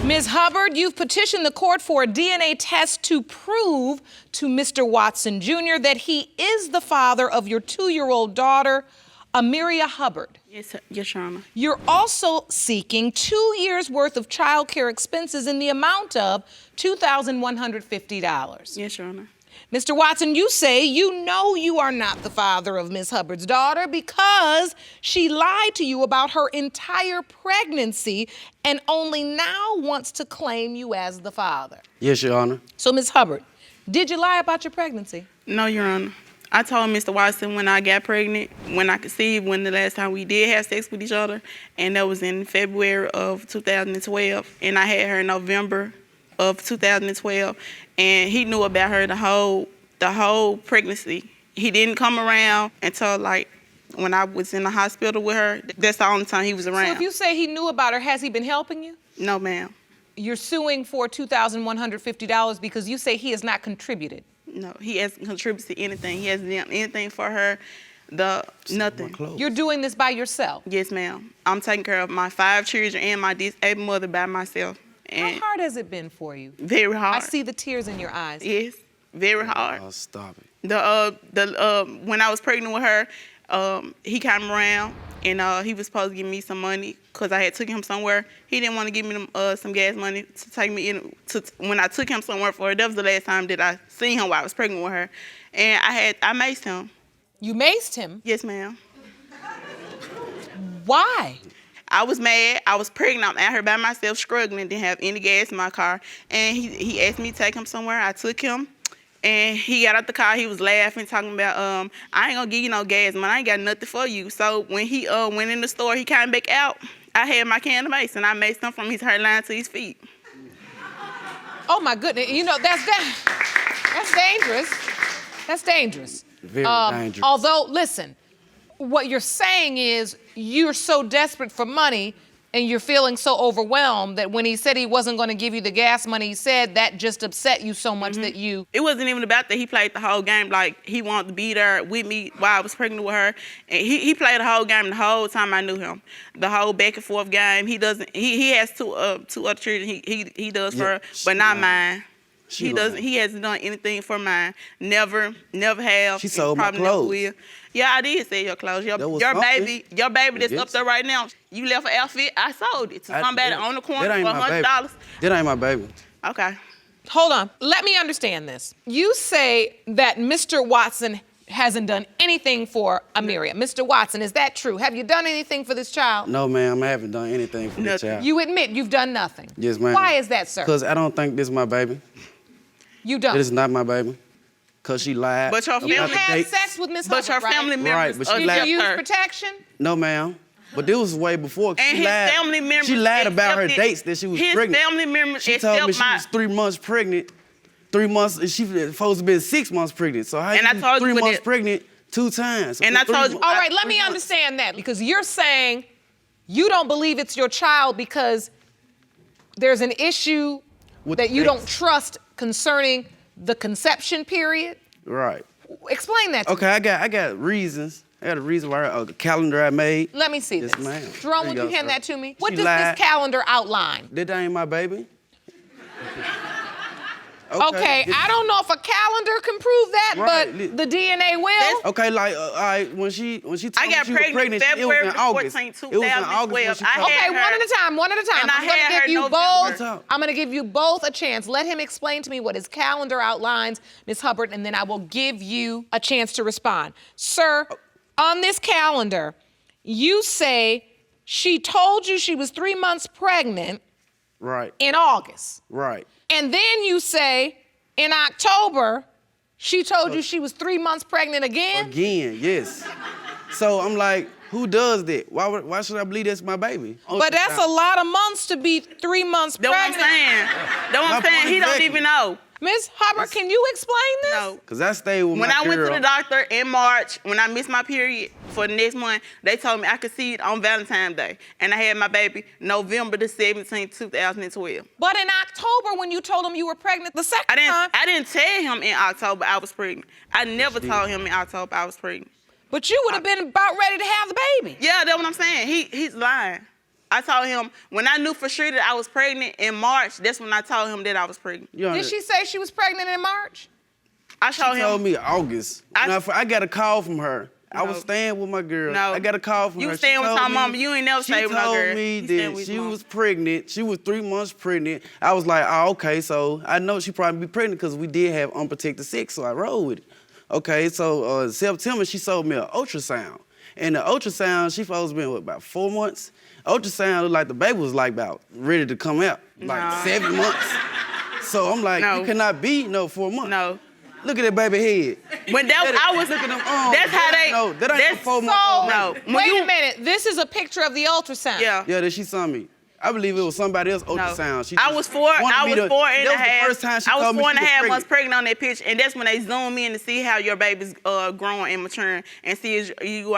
Ms. Hubbard, you've petitioned the court for a DNA test to prove to Mr. Watson Jr. that he is the father of your 2-year-old daughter, Amiria Hubbard. Yes, Your Honor. You're also seeking 2 years' worth of child care expenses in the amount of $2,150. Yes, Your Honor. Mr. Watson, you say you know you are not the father of Ms. Hubbard's daughter because she lied to you about her entire pregnancy and only now wants to claim you as the father. Yes, Your Honor. So, Ms. Hubbard, did you lie about your pregnancy? No, Your Honor. I told Mr. Watson when I got pregnant, when I conceived, when the last time we did have sex with each other, and that was in February of 2012, and I had her in November of 2012, and he knew about her the whole pregnancy. He didn't come around until like when I was in the hospital with her. That's the only time he was around. So if you say he knew about her, has he been helping you? No, ma'am. You're suing for $2,150 because you say he has not contributed. No, he hasn't contributed to anything. He hasn't done anything for her. Nothing. You're doing this by yourself? Yes, ma'am. I'm taking care of my 5 children and my disabled mother by myself. And how hard has it been for you? Very hard. I see the tears in your eyes. Yes, very hard. Oh, stop it. When I was pregnant with her, he came around and he was supposed to give me some money because I had took him somewhere. He didn't want to give me some gas money to take me in. When I took him somewhere for her, that was the last time that I seen him while I was pregnant with her. And I maced him. You maced him? Yes, ma'am. Why? I was mad. I was pregnant. I'm out here by myself, struggling. Didn't have any gas in my car. And he asked me to take him somewhere. I took him. And he got out the car. He was laughing, talking about, I ain't gonna give you no gas, man. I ain't got nothing for you. So when he went in the store, he came back out. I had my can of mace, and I maced him from his hairline to his feet. Oh my goodness! You know that's dangerous. That's dangerous. Very dangerous. Although, listen, what you're saying is you're so desperate for money and you're feeling so overwhelmed that when he said he wasn't going to give you the gas money he said, that just upset you so much that you... It wasn't even about that. He played the whole game like he wanted to be there with me while I was pregnant with her. And he played the whole game the whole time I knew him. The whole back and forth game. He has two other children he does for her, but not mine. He hasn't done anything for mine. Never have. She sold my probably never clothes. will. Yeah, I did sell your clothes. Your baby that's up there right now. You left an outfit. I sold it to somebody on the corner for $100. That ain't my baby. Okay. Hold on. Let me understand this. You say that Mr. Watson hasn't done anything for Amiria. Mr. Watson, is that true? Have you done anything for this child? No, ma'am, I haven't done anything for this child. You admit you've done nothing? Yes, ma'am. Why is that, sir? Because I don't think this is my baby. You don't? It is not my baby. Because she lied. But your You had sex with Miss Hubbard, But your family members but she Did you use her. protection? No, ma'am. But this was way before. And his family members She lied about her accepted- dates that she was his pregnant. family members She told me accept she was 3 months pregnant. 3 months, and she was supposed to be 6 months pregnant. So how And I you told you 3 with months it. pregnant 2 times? And I told you- All right, let me understand that, because you're saying you don't believe it's your child because there's an issue With that you dates. don't trust concerning the conception period? Right. Explain that to me. Okay, I got reasons. I got a reason why a calendar I made. Let me see Yes, this. ma'am. Jerome, There would you you go, hand sir. that to me? What She does lied. this calendar outline? That ain't my baby. Okay, I don't know if a calendar can prove that, Right. but the DNA will. Okay, like all right, when she told I me got she was pregnant, February it was in August. 14, It was in August when 2012. she I told me. Okay, had one her- at a time, one at a time. And I I'm gonna had her give you November. both. I'm gonna give you both a chance. Let him explain to me what his calendar outlines, Ms. Hubbard, and then I will give you a chance to respond. Sir, on this calendar, you say she told you she was 3 months pregnant Right, in August. right. And then you say in October, she told you she was 3 months pregnant again? Again, yes. So I'm like, who does that? Why should I believe that's my baby? But that's a lot of months to be 3 months That's what I'm pregnant. saying. That's what I'm My saying. point He don't exactly. even know. Ms. Hubbard, can you explain this? No. Because I stayed with When my I went girl. to the doctor in March, when I missed my period for the next month, they told me I could see it on Valentine's Day. And I had my baby November the 17th, 2012. But in October, when you told him you were pregnant the second time, I didn't tell him in October I was pregnant. I never told him in October I was pregnant. but you would have been about ready to have the baby. Yeah, that's what I'm saying. He's lying. I told him when I knew for sure that I was pregnant in March. That's when I told him that I was pregnant. Did she say she was pregnant in March? I showed She him. told me August. I got a call from her. I was staying with my girl. No. I got a call from her. You was staying with my mama. You ain't never stayed with no girl. She told me You staying that with she your mama. was pregnant. She was 3 months pregnant. I was like, oh, okay, so I know she probably be pregnant because we did have unprotected sex, so I rolled with it. Okay, so September, she sold me an ultrasound. And the ultrasound, she supposed to be in, about 4 months? Ultrasound looked like the baby was like about ready to come out, like 7 months. So I'm like, you cannot be 4 months. No. Look at that baby head. When I was look at them arms. That's how they. No, that ain't that's 4 months. No. Wait a minute. This is a picture of the ultrasound. Yeah. Yeah, that she saw me. I believe it was somebody else ultrasound. She I was four and a half. That was the first time she I was told me 4 she and a half was months pregnant on that picture, and that's when they zoom in to see how your baby's growing and maturing, and see if you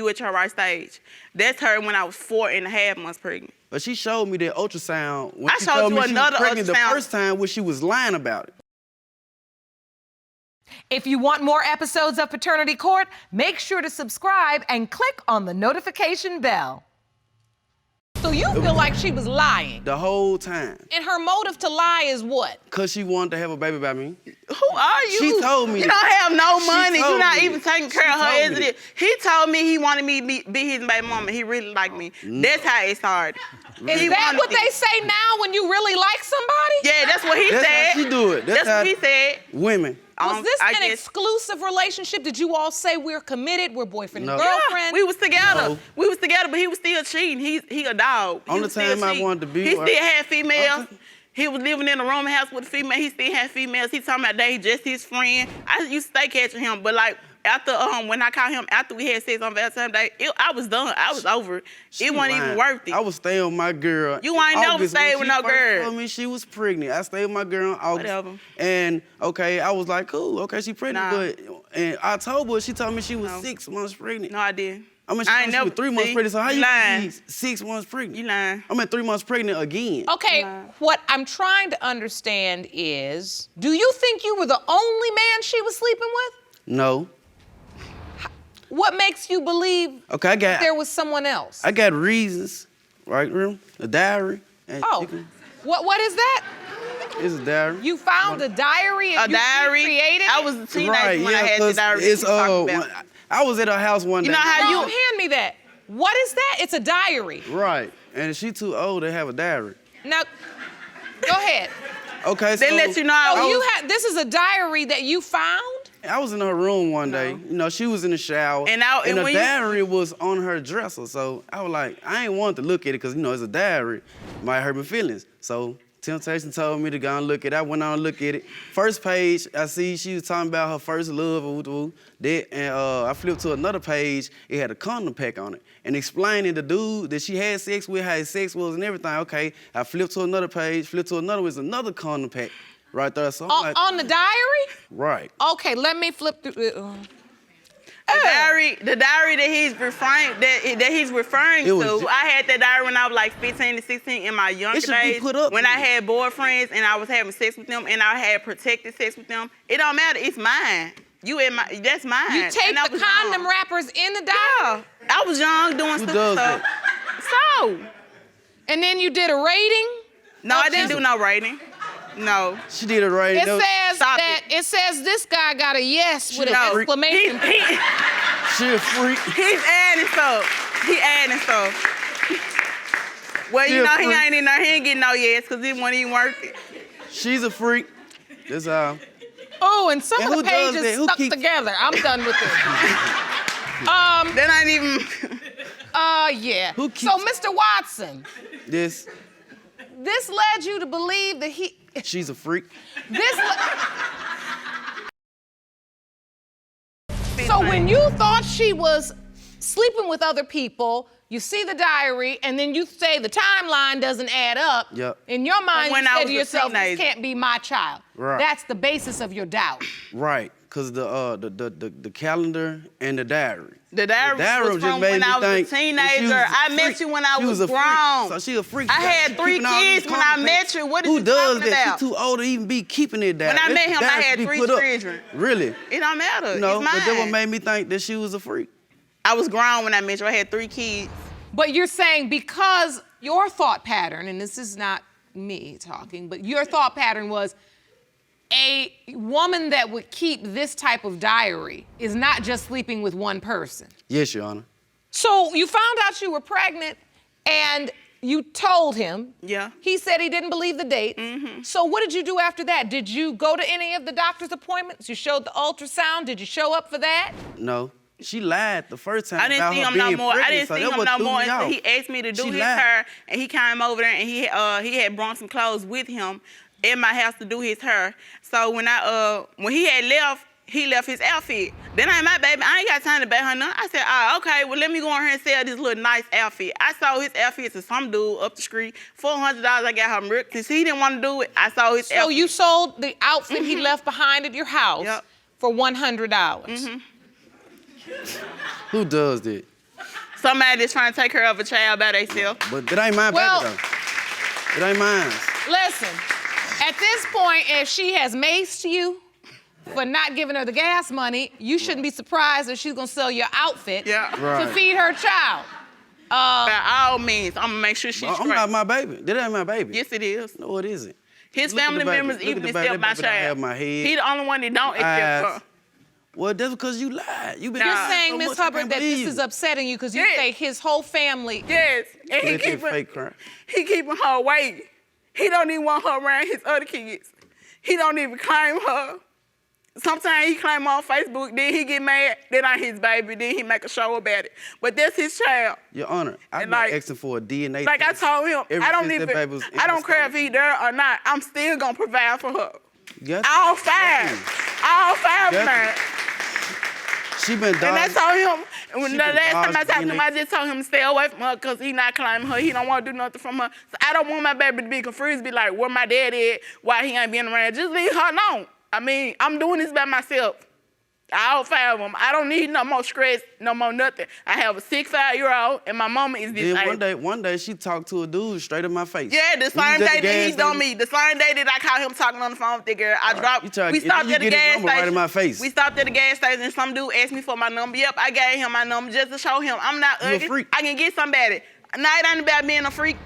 at your right stage. That's her when I was 4 and a half months pregnant. But she showed me that ultrasound when I she showed told you me she was another pregnant the ultrasound. first time when she was lying about it. If you want more episodes of Paternity Court, make sure to subscribe and click on the notification bell. So you feel like she was lying? The whole time. And her motive to lie is what? Because she wanted to have a baby by me. Who are you? She told me You that. don't have no She money. You're told not me even that. taking care She of her told as me it is. that. He told me he wanted me to be his baby mama. He really liked me. That's how it started. Is that what they say now when you really like somebody? Yeah, that's what he That's said. how she do it. That's what he said. Women. Was this I an guess- exclusive relationship? Did you all say we're committed, we're boyfriend and No. girlfriend? We was together. No. We was together, but he was still cheating. He a dog. He Only was still time I cheating. wanted to be He with- still had females. Okay. He was living in a rooming house with a female. He still had females. He talking about they just his friend. I used to stay catching him, but like after when I caught him after we had sex on Valentine's Day, I was done. I was over it. It wasn't even worth it. I was staying with my girl. You ain't never August, stayed when with she no first girl. told me she was pregnant. I stayed with my girl in August. Whatever. And okay, I was like, cool. Okay, she pregnant. Nah. But in October, she told me she was No. 6 months pregnant. No, I didn't. I mean, she I ain't told me she never was 3 months see, pregnant. So how you lying. be 6 months pregnant? You lying. I'm at 3 months pregnant again. Okay, what I'm trying to understand is, do you think you were the only man she was sleeping with? No. What makes you believe Okay, I got there was someone else? I got reasons, right? Real? A diary. And Oh, what is that? It's a diary. You found a diary and A diary. created I it? was a teenager Right, when I yeah, had the 'cause diary. that it's you talking about. I was at her house one day. You know how No, you hand me that. What is that? It's a diary. Right, and she too old to have a diary. Now, go ahead. Okay, They so let you know. Oh, I you was- had this is a diary that you found? I was in her room one day. You know, she was in the shower, And the when you- diary was on her dresser. So I was like, I ain't want to look at it because it's a diary. It might hurt my feelings. So Temptation told me to go and look at it. I went on and look at it. First page, I see she was talking about her first love, and I flipped to another page. It had a condom pack on it, and explaining the dude that she had sex with, how his sex was, and everything. Okay, I flipped to another page. Flipped to another, was another condom pack right there. So I'm like, On the diary? right. Okay, let me flip through it. The diary that he's referring It was to, ju- I had that diary when I was like 15 to 16 in my younger It should be days. put up When here. I had boyfriends and I was having sex with them and I had protected sex with them. It don't matter. It's mine. That's mine. You take And I the was condom young. wrappers in the diary? Yeah. I was young doing Who stuff. does So, that? so And then you did a rating? no, I didn't do no rating. No. She did it right. It That was- says Stop that it says this guy got a yes with an No. exclamation point. She a freak. He's adding stuff. He adding stuff. Well, She you a know, he freak. ain't in there. He ain't getting no yes because it wasn't even worth it. She's a freak. That's all. Oh, and some And of the who does pages that? Who stuck keeps- together. I'm done with this. That ain't even. Yeah. Who So, keeps- Mr. Watson, This. this led you to believe that She's a freak. So when you thought she was sleeping with other people, you see the diary, and then you say the timeline doesn't add up. Yep. In your mind, When you I say was to a yourself, this teenager. can't be my child. Right. That's the basis of your doubt. Right. Cause the calendar and the diary. The diary was just from made when me I was a think that she teenager. was a I met freak. you when I She was a freak. grown. So she a freak. I She had 3 keeping all these kids when I condom met packs. you. What is Who you does talking that? about? She too old to even be keeping it down. When I That met him, I diary had should be 3 put up. children. Really? It don't matter. No, it's but that what mine. made me think that she was a freak. I was grown when I met you. I had 3 kids. But you're saying because your thought pattern, and this is not me talking, but your thought pattern was a woman that would keep this type of diary is not just sleeping with one person. Yes, Your Honor. So you found out you were pregnant and you told him. Yeah. He said he didn't believe the date. So what did you do after that? Did you go to any of the doctor's appointments? You showed the ultrasound? Did you show up for that? No. She lied the first time I didn't about see her him no being more. I pregnant, didn't so see that him what no threw more me until off. he asked me to do She his lied. hair, and he came over there and he had brought some clothes with him in my house to do his hair. So when he had left, he left his outfit. Then I ain't my baby. I ain't got time to pay her nothing. I said, oh, okay, well, let me go in here and sell this little nice outfit. I sold his outfit to some dude up the street. $400 I got her. Since he didn't want to do it, I sold his outfit. So you sold the outfit he left behind at your house for $100. Who does that? Somebody that's trying to take care of a child by themselves. But that ain't my baby, though. It ain't mine. Listen, at this point, if she has maced you for not giving her the gas money, you shouldn't be surprised if she's gonna sell your outfit to feed her child. By all means, I'm gonna make sure she's I'm not my baby. That ain't my baby. Yes, it is. No, it isn't. His family members even accept my child. He the only one that don't accept her. Well, that's because you lied. You're You're saying, Miss Hubbard, that this is upsetting you because you say his whole family. Yes, and he keeping her away. He don't even want her around his other kids. He don't even claim her. Sometimes he claim her on Facebook, then he get mad, then I his baby, then he make a show about it. But that's his child. Your Honor, I've been asking for a DNA like test. I told him, I don't care if he there or not, I'm still gonna provide for her. All five of them. She been dying. And I told him, when the last time I talked to him, I just told him to stay away from her because he not claiming her. He don't want to do nothing from her. So I don't want my baby to be confused, be like, where my dad at? Why he ain't being around? Just leave her alone. I mean, I'm doing this by myself. All five of them. I don't need no more stress, no more nothing. I have a 5-year-old, and my mama is this age. One day she talked to a dude straight in my face. Yeah, the same day that he done me. The same day that I caught him talking on the phone with that girl, we stopped at the gas station. Right in my face. We stopped at the gas station, and some dude asked me for my number. Yep, I gave him my number just to show him I'm not ugly. You a freak. I can get somebody. Now it ain't about being a freak.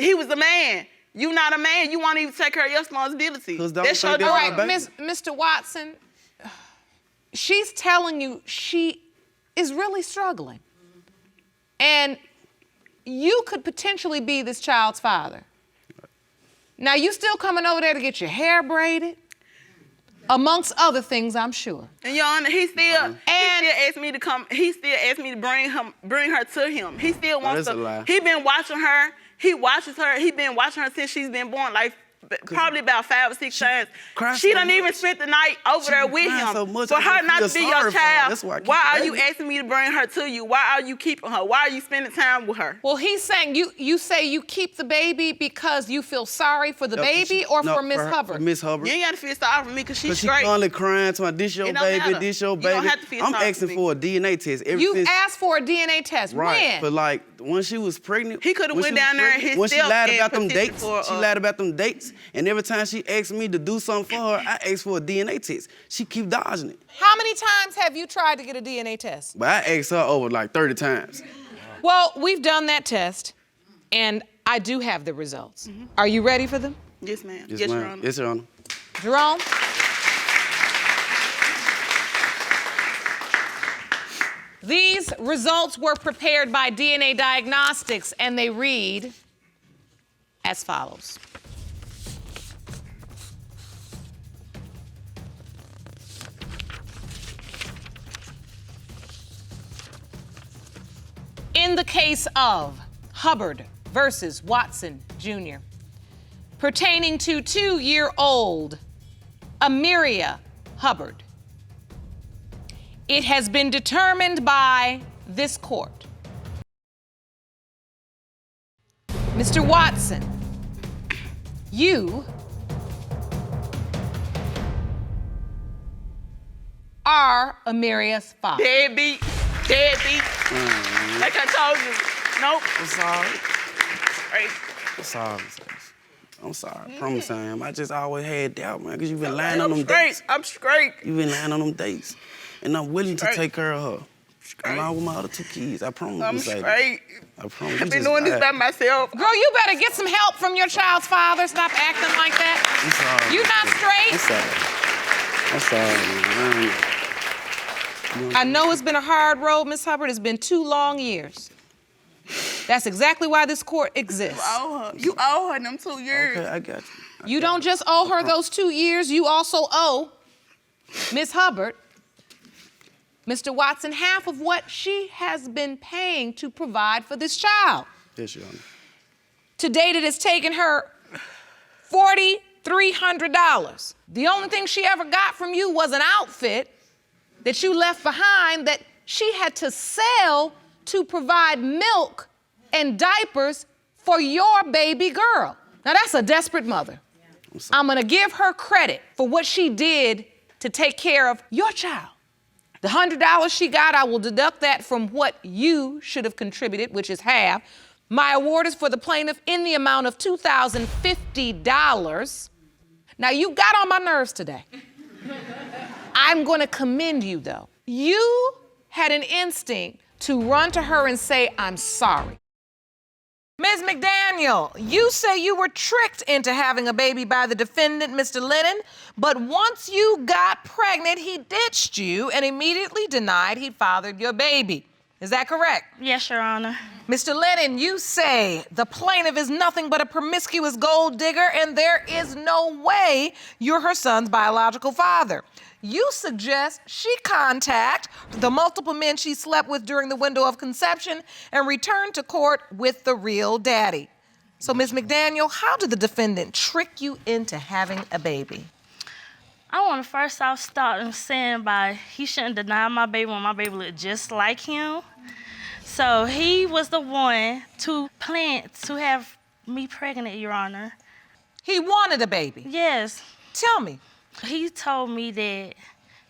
He was a man. You not a man. You want to even take care of your responsibility. All right, Mr. Watson, she's telling you she is really struggling. And you could potentially be this child's father. Now, you still coming over there to get your hair braided? Amongst other things, I'm sure. And Your Honor, he still asked me to come. He still asked me to bring her to him. He still wants to. He been watching her. He watches her. He been watching her since she's been born, like probably about 5 or 6 times. She done even spent the night over there with him. For her not to be your child, why are you asking me to bring her to you? Why are you keeping her? Why are you spending time with her? Well, he's saying you say you keep the baby because you feel sorry for the baby or for Miss Hubbard? For Miss Hubbard. You ain't got to feel sorry for me because she's straight. She's only crying to my this your baby, this your baby. You don't have to feel sorry I'm asking for a DNA test. You asked for a DNA test. Right. When? But like when she was pregnant. He could have went down there himself. When she lied about them dates, she lied about them dates. And every time she asked me to do something for her, I asked for a DNA test. She keep dodging it. How many times have you tried to get a DNA test? But I asked her over like 30 times. Well, we've done that test, and I do have the results. Are you ready for them? Yes, ma'am. Yes, Your Honor. Yes, Your Honor. Jerome? These results were prepared by DNA Diagnostics, and they read as follows. In the case of Hubbard versus Watson Jr., pertaining to 2-year-old Amiria Hubbard, it has been determined by this court. Mr. Watson, you are Amiria's father. Deadbeat. Like I told you. Nope. I'm sorry. Right. I'm sorry. I promise I am. I just always had doubt, man, because you've been lying on them dates. I'm straight. You've been lying on them dates. And I'm willing to take care of her. along with my other 2 kids. I promise. I'm Mercedes. straight. I promise. I've been doing this by myself. Girl, you better get some help from your child's father. Stop acting like that. I'm sorry. You not straight? I'm sorry. I know it's been a hard road, Miss Hubbard. It's been 2 long years. That's exactly why this court exists. You owe her them 2 years. Okay, I got you. You don't just owe her those 2 years, you also owe Miss Hubbard, Mr. Watson, half of what she has been paying to provide for this child. Yes, Your Honor. To date, it has taken her $4,300. The only thing she ever got from you was an outfit that you left behind that she had to sell to provide milk and diapers for your baby girl. Now that's a desperate mother. I'm gonna give her credit for what she did to take care of your child. The $100 she got, I will deduct that from what you should have contributed, which is half. My award is for the plaintiff in the amount of $2,050. Now you got on my nerves today. I'm gonna commend you though. You had an instinct to run to her and say, I'm sorry. Ms. McDaniel, you say you were tricked into having a baby by the defendant, Mr. Lennon, but once you got pregnant, he ditched you and immediately denied he fathered your baby. Is that correct? Yes, Your Honor. Mr. Lennon, you say the plaintiff is nothing but a promiscuous gold digger and there is no way you're her son's biological father. You suggest she contact the multiple men she slept with during the window of conception and return to court with the real daddy. So, Ms. McDaniel, how did the defendant trick you into having a baby? I want to first off start him saying he shouldn't deny my baby when my baby looked just like him. So he was the one to plant to have me pregnant, Your Honor. He wanted a baby. Yes. Tell me. He told me that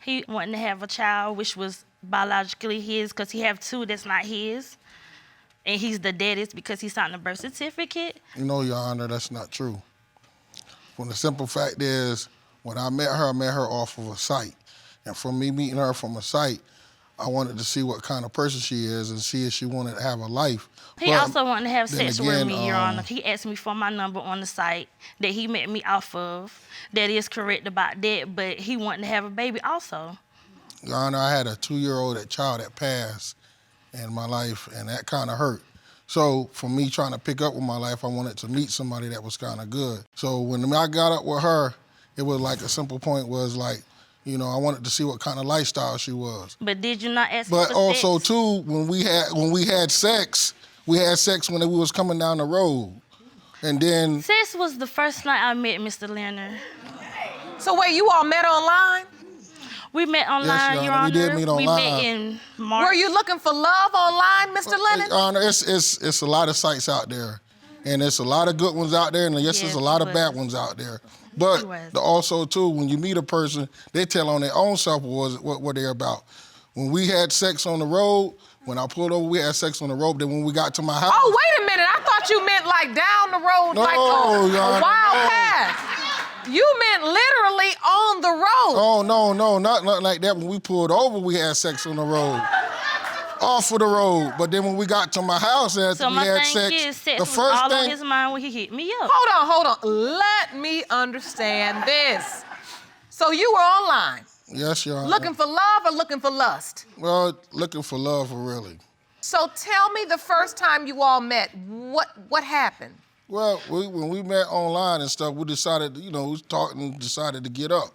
he wanted to have a child, which was biologically his, because he have 2 that's not his. And he's the daddiest because he signed a birth certificate. You know, Your Honor, that's not true. When the simple fact is, when I met her off of a site. And from me meeting her from a site, I wanted to see what kind of person she is and see if she wanted to have a life. He also wanted to have sex with again, me, Your Honor. He asked me for my number on the site that he met me off of. That is correct about that, but he wanted to have a baby also. Your Honor, I had a 2-year-old child that passed in my life, and that kind of hurt. So for me trying to pick up with my life, I wanted to meet somebody that was kind of good. So when I got up with her, it was like a simple point was like, you know, I wanted to see what kind of lifestyle she was. But did you not ask me But for also sex? too, when we had sex when we was coming down the road. And then Sex was the first night I met Mr. Leonard. So wait, you all met online? We met online, Your Honor. We did meet online. We met in March. Were you looking for love online, Mr. Lennon? Your Honor, it's a lot of sites out there. And there's a lot of good ones out there, and yes, there's a lot of bad ones out there. But also, too, when you meet a person, they tell on their own self what they're about. When we had sex on the road, when I pulled over, we had sex on the road. Then when we got to my house... Oh, wait a minute. I thought you meant like down the road, No, like Your a Honor, wild no. path. You meant literally on the road. Oh, no, not like that. When we pulled over, we had sex on the road. Off of the road. But then when we got to my house after So we my had thing sex, is, sex the was first all thing... on his mind when he hit me up. Hold on. Let me understand this. So you were online. Yes, Your Honor. Looking for love or looking for lust? Well, looking for love, really. So tell me the first time you all met, what happened? Well, when we met online and stuff, we decided, we talked and decided to get up.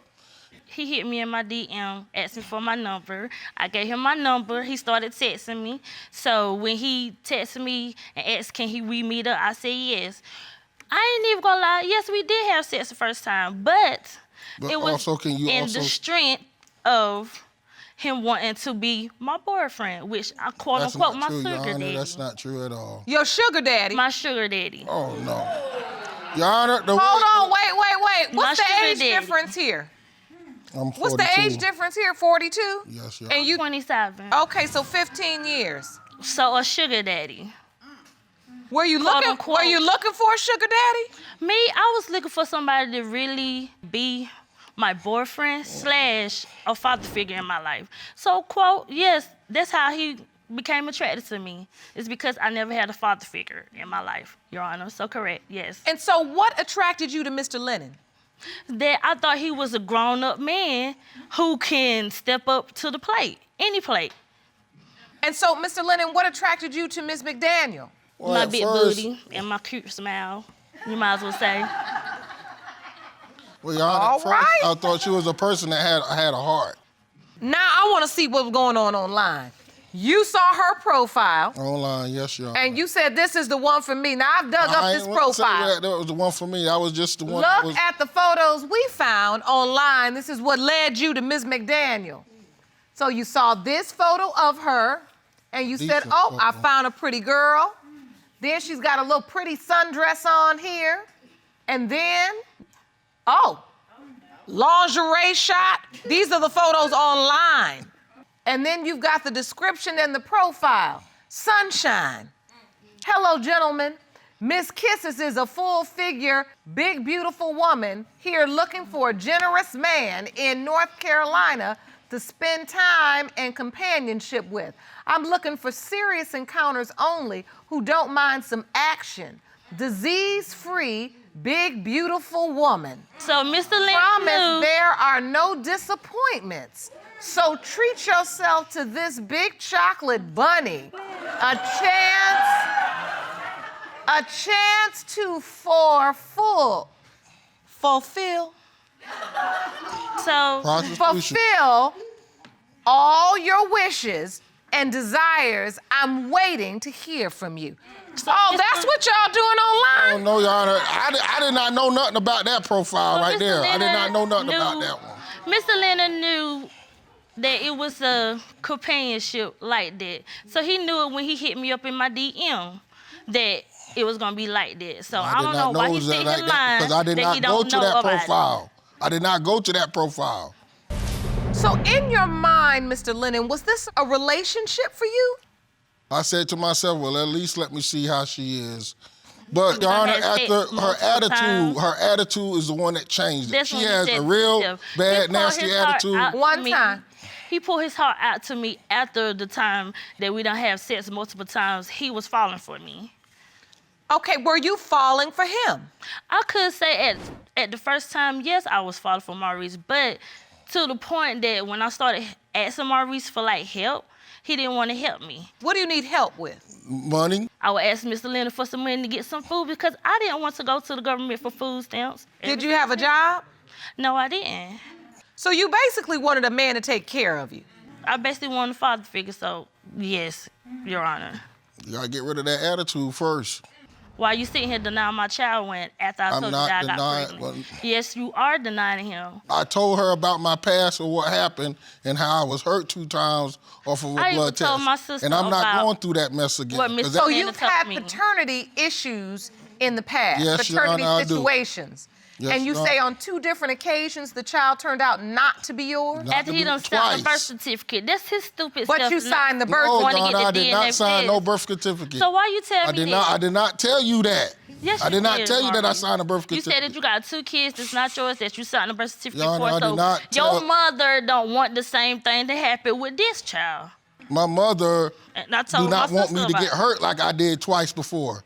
He hit me in my DM, asking for my number. I gave him my number. He started texting me. So when he texted me and asked, we meet up? I said yes. I ain't even gonna lie. Yes, we did have sex the first time, but it was also, the strength of him wanting to be my boyfriend, which I quote unquote my sugar daddy. That's not true at all. Your sugar daddy? My sugar daddy. Oh no, Your Honor. Hold on, wait. What's the age daddy. difference here? I'm 42. What's the age difference here? 42? Yes, Your And Honor. you 27. Okay, so 15 years. So a sugar daddy. Were you Quote, looking? unquote. Were you looking for a sugar daddy? Me, I was looking for somebody to really be my boyfriend / a father figure in my life. So, quote, yes, that's how he became attracted to me. It's because I never had a father figure in my life, Your Honor. So correct, yes. And so what attracted you to Mr. Lennon? That I thought he was a grown-up man who can step up to the plate, any plate. And so, Mr. Lennon, what attracted you to Ms. McDaniel? Well, My at big first- booty and my cute smile, you might as well say. Well, Your Honor, All at first, right. I thought she was a person that had a heart. Now I want to see what's going on online. You saw her profile, Online, yes, Your Honor. and you said, this is the one for me. Now, I've dug up I this ain't wanna say profile. that was the one for me. I was just the one that Look was... at the photos we found online. This is what led you to Ms. McDaniel. So you saw this photo of her, and you said, Decent oh, I photo. found a pretty girl. Then she's got a little pretty sundress on here. And then, oh, lingerie shot. These are the photos online. And then you've got the description and the profile. Sunshine. Hello, gentlemen. Miss Kisses is a full-figure, big, beautiful woman here looking for a generous man in North Carolina to spend time and companionship with. I'm looking for serious encounters only who don't mind some action. Disease-free, big, beautiful woman. So Mr. Lennon Promise knew. there are no disappointments. So treat yourself to this big chocolate bunny. A chance to fulfill Prostitution. all your wishes and desires. I'm waiting to hear from you. Oh, that's what y'all doing Oh, online? no, Your Honor. I did not know nothing about that profile Well, right Mr. there. I did not know nothing Lennon about knew- that one. Mr. Lennon knew that it was a companionship like that. So he knew it when he hit me up in my DM that it was gonna be like that. So I don't know why he's sitting in line because I did that he not go don't to know that about it. profile. I did not go to that profile. So in your mind, Mr. Lennon, was this a relationship for you? I said to myself, well, at least let me see how she is. But, Your I Honor, had sex after multiple her attitude is the one that changed it. That's She when he has said a to real himself. He bad, poured nasty his heart attitude. out to One me. time. He pulled his heart out to me after the time that we done have sex multiple times. He was falling for me. Okay, were you falling for him? I could say at the first time, yes, I was falling for Maurice, but to the point that when I started asking Maurice for like help, he didn't want to help me. What do you need help with? Money. I would ask Mr. Lennon for some money to get some food because I didn't want to go to the government for food stamps. Did you have a job? No, I didn't. So you basically wanted a man to take care of you. I basically wanted a father figure, so yes, Your Honor. You gotta get rid of that attitude first. Why you sitting here denying my child when after I I'm told you not that I got denying- pregnant? well- Yes, you are denying him. I told her about my past and what happened and how I was hurt 2 times off of a I even blood told test. my sister And I'm not about going through that mess again. what Miss 'cause So that- Lennon you've told had me. paternity issues in the past, Yes, Your paternity Honor, I do. situations. Yes, And you Your say Honor. on 2 different occasions the child turned out not to be yours? Not After to he be done signed the birth twice. certificate. That's his stupid But stuff. you signed the birth No, wanna Your get Honor, the I did DNA not sign test. no birth certificate. So why you tell me that? I did not tell you that. Yes, I did you not did, tell you that I Maurice. signed a birth You certificate. said that you got 2 kids that's not yours that you signed a birth certificate Your Honor, for. I did So not your tell- mother don't want the same thing to happen with this child. My mother And I do told my not want sister me to about get it. hurt like I did twice before.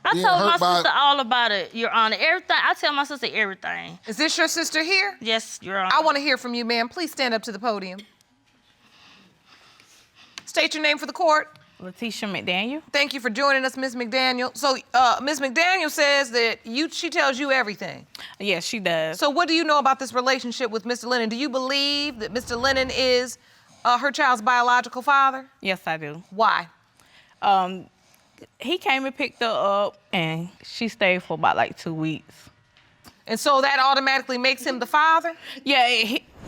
I being told my hurt by- sister all about it, Your Honor. Everything. I tell my sister everything. Is this your sister here? Yes, Your Honor. I want to hear from you, ma'am. Please stand up to the podium. State your name for the court. Letitia McDaniel. Thank you for joining us, Ms. McDaniel. So, Ms. McDaniel says that she tells you everything. Yes, she does. So what do you know about this relationship with Mr. Lennon? Do you believe that Mr. Lennon is her child's biological father? Yes, I do. Why? He came and picked her up, and she stayed for about like 2 weeks. And so that automatically makes him the father? Yeah,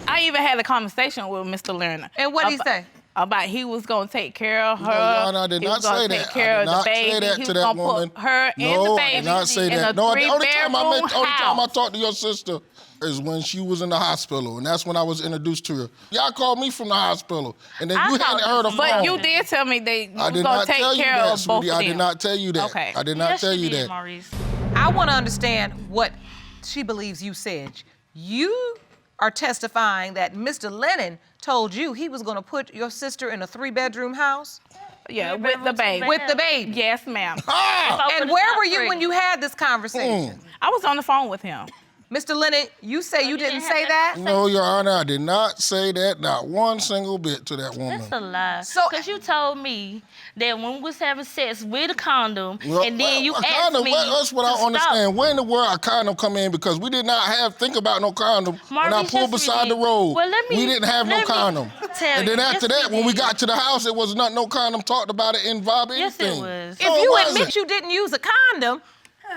I even had a conversation with Mr. Lerner. And what'd he say? About he was gonna take care of her. No, Your Honor, I did he not was gonna say take that. care I of did the not baby. say that He to was that gonna woman. put her and the No, baby I did not say in that. a No, the only time three-bedroom I house. talked to your sister is when she was in the hospital, and that's when I was introduced to her. Y'all called me from the hospital, and then I you called hadn't heard you a from phone. But you did tell me that you I was did gonna not take tell you care that, of both sweetie. of I them. did not tell you that. Okay. I did not Yes, tell you you did, that. Maurice. I want to understand what she believes you said. You are testifying that Mr. Lennon told you he was going to put your sister in a 3-bedroom house? Yeah, with the baby. With the baby? Yes, ma'am. And where were you when you had this conversation? I was on the phone with him. Mr. Lennon, you say you didn't say that? No, Your Honor, I did not say that, not one single bit to that woman. That's a lie. So- Because you told me that when we was having sex with a condom, Well, and then you a asked condom, me that's what to I stop. understand. When in the world a condom come in? Because we did not think about no condom when I Maurice, pulled just beside the really- road. Well, let me- we didn't have no let me condom. tell And then you, after yes, that, we when we did. got to the house, it was no condom talked about it involved Yes, it anything. was. If No, it you wasn't. admit you didn't use a condom,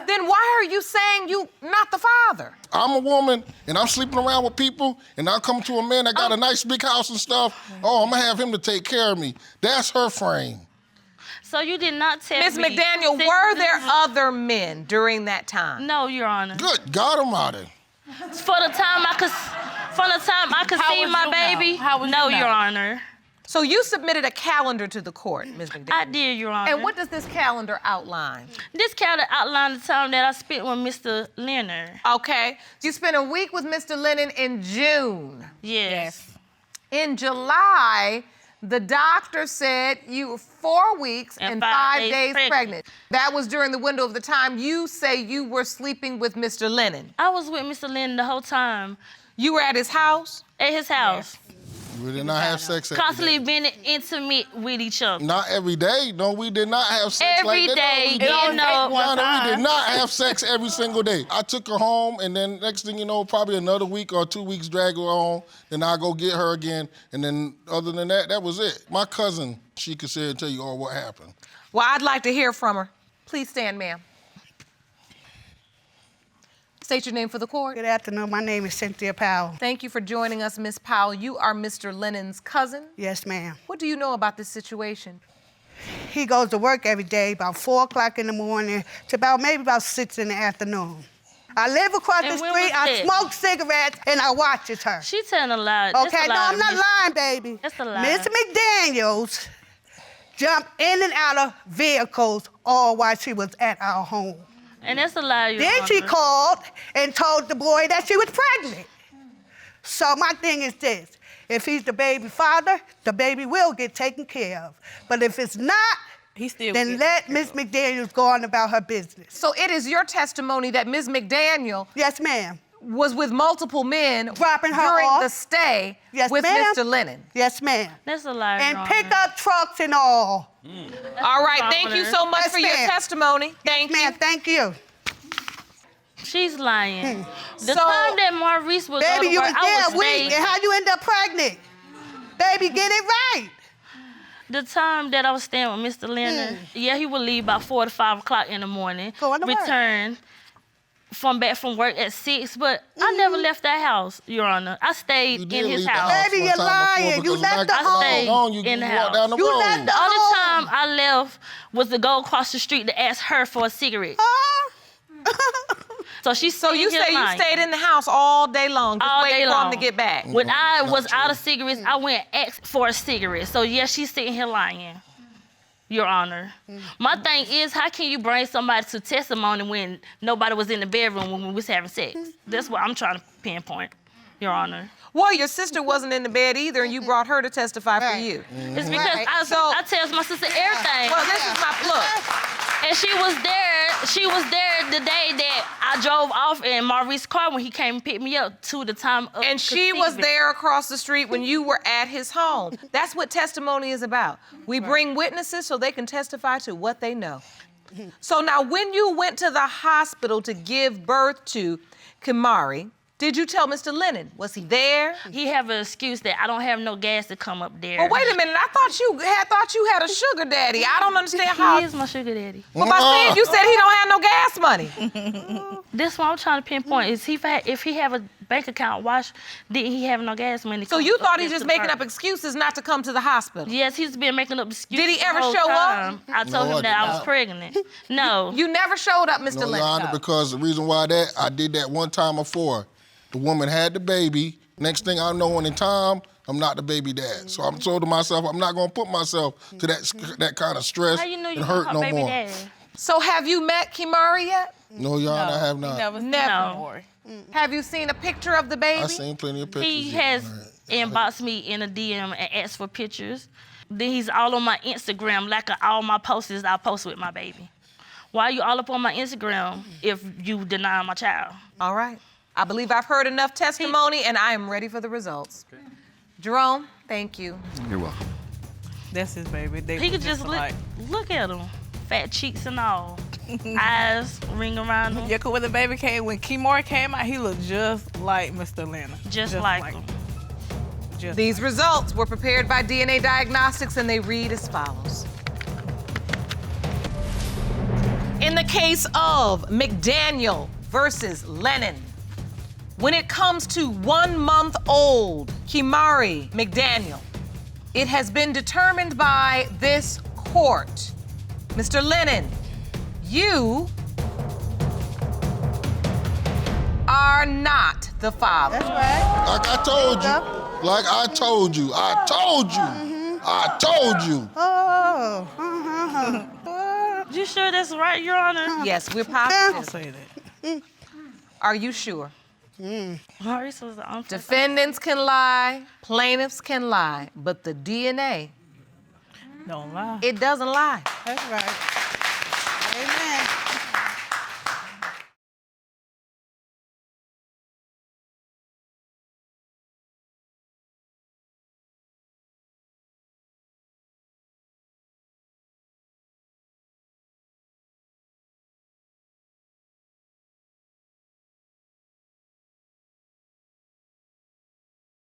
then why are you saying you not the father? I'm a woman and I'm sleeping around with people and I come to a man that got a nice big house and stuff. Oh, I'm gonna have him to take care of me. That's her frame. So you did not tell Ms. me. McDaniel, were there other men during that time? No, Your Honor. Good God Almighty. For the time I could How see was my you now? baby. How was no, you now? Your Honor. So you submitted a calendar to the court, Ms. McDaniel. I did, Your Honor. And what does this calendar outline? This calendar outlined the time that I spent with Mr. Leonard. Okay. You spent a week with Mr. Lennon in June. Yes. In July, the doctor said you were 4 weeks and 5 days pregnant. That was during the window of the time you say you were sleeping with Mr. Lennon. I was with Mr. Leonard the whole time You were at his house? at his house, We did not have sex every constantly day. being intimate with each other. Not every day. No, we did not have sex Every like that. day, No, we you didn't. know. Your Honor, we did not have sex every single day. I took her home, and then next thing you know, probably another week or 2 weeks drag her on. Then I go get her again, and then other than that, that was it. My cousin, she could say and tell you all what happened. Well, I'd like to hear from her. Please stand, ma'am. State your name for the court. Good afternoon. My name is Cynthia Powell. Thank you for joining us, Ms. Powell. You are Mr. Lennon's cousin. Yes, ma'am. What do you know about this situation? He goes to work every day about 4 o'clock in the morning to maybe about 6 in the afternoon. I live across And the when street, was I that? smoke cigarettes, and I watches her. She telling a lie. That's Okay, a no, lie, I'm not Miss- lying, baby. That's a lie. Miss McDaniels jumped in and out of vehicles all while she was at our home. And that's a lie, Your Then she Honor. called and told the boy that she was pregnant. So my thing is this. If he's the baby father, the baby will get taken care of. But if it's not, He still then gets let taken Miss McDaniels go on about her business. So it is your testimony that Ms. McDaniel Yes, ma'am. was with multiple men Dropping her during off. the stay Yes, with ma'am. Mr. Lennon. Yes, ma'am. That's a lie, And Your pick Honor. up trucks and all. All right, thank you so much Yes, for your ma'am. testimony. Thank you. Ma'am, thank you. She's lying. The So- time that Maurice was Baby, on you work, was I there was a week, staying. and how you end up pregnant? Baby, get it right. The time that I was staying with Mr. Lennon, yeah, he would leave about 4 to 5 o'clock in the morning. Going to work. Return back from work at 6, but I never left that house, Your Honor. I You stayed did in his leave the house. Baby, one you're time before lying. You because left when the I got home. on, you In the walked house. down the You road. left the The only home. time I left was to go across the street to ask her for a cigarette. Huh? So she So you sitting say here you lying. stayed in the house all day long, just All waiting day for him long. to get back. When I was Not out true. of cigarettes, I went and asked for a cigarette. So yeah, she's sitting here lying, Your Honor. My thing is, how can you bring somebody to testimony when nobody was in the bedroom when we was having sex? That's what I'm trying to pinpoint, Your Honor. Well, your sister wasn't in the bed either, and you brought her to testify for Right. you. It's because Right. I tell my sister everything. Well, this is my look. And she was there the day that I drove off in Maurice's car when he came and picked me up to the time of And she was conceiving. there across the street when you were at his home. That's what testimony is about. We bring witnesses so they can testify to what they know. So now, when you went to the hospital to give birth to Kimari, did you tell Mr. Lennon? Was he there? He have an excuse that I don't have no gas to come up there. Well, wait a minute. I thought you had a sugar daddy. I don't understand how. He is my sugar daddy. But by saying you said he don't have no gas money. That's what I'm trying to pinpoint. Is if he have a bank account, why didn't he have no gas money? So you thought he just making up excuses not to come to the hospital? Yes, he's been making up excuses. Did he the ever whole show up? time. I told No, I him that I did was not. pregnant. No. You never showed up, Mr. No, Your Lennon. Honor, because the reason why that, I did that one time before. The woman had the baby. Next thing I know, in time, I'm not the baby dad. So I'm told to myself, I'm not gonna put myself to that kind of stress How you know you and hurt her no baby more. daddy? So have you met Kimari yet? No, Your Honor, I have not. Never. Never. Maury. Have you seen a picture of the baby? I seen plenty of pictures. He yeah, has right. inboxed me in a DM and asked for pictures. Then he's all on my Instagram, like all my posts I post with my baby. Why are you all up on my Instagram if you deny my child? All right. I believe I've heard enough testimony, and I am ready for the results. Jerome, thank you. You're welcome. That's his baby. They He were could just alike. look at him. Fat cheeks and all. Eyes, ring around him. Yeah, 'cause when the baby came, when Kimora came out, he looked just like Mr. Lennon. Just like him. Just These results were prepared by DNA Diagnostics, and they read as follows. In the case of McDaniel versus Lennon, when it comes to 1-month-old Kimari McDaniel, it has been determined by this court. Mr. Lennon, you are not the father. That's right. Like I told you. Like I told you. I told you. I told you. Oh. You sure that's right, Your Honor? Yes, we're I'll positive. say that. Are you sure? Maurice was the unfair. Defendants can lie, plaintiffs can lie, but the DNA, Don't lie. it doesn't lie. That's right.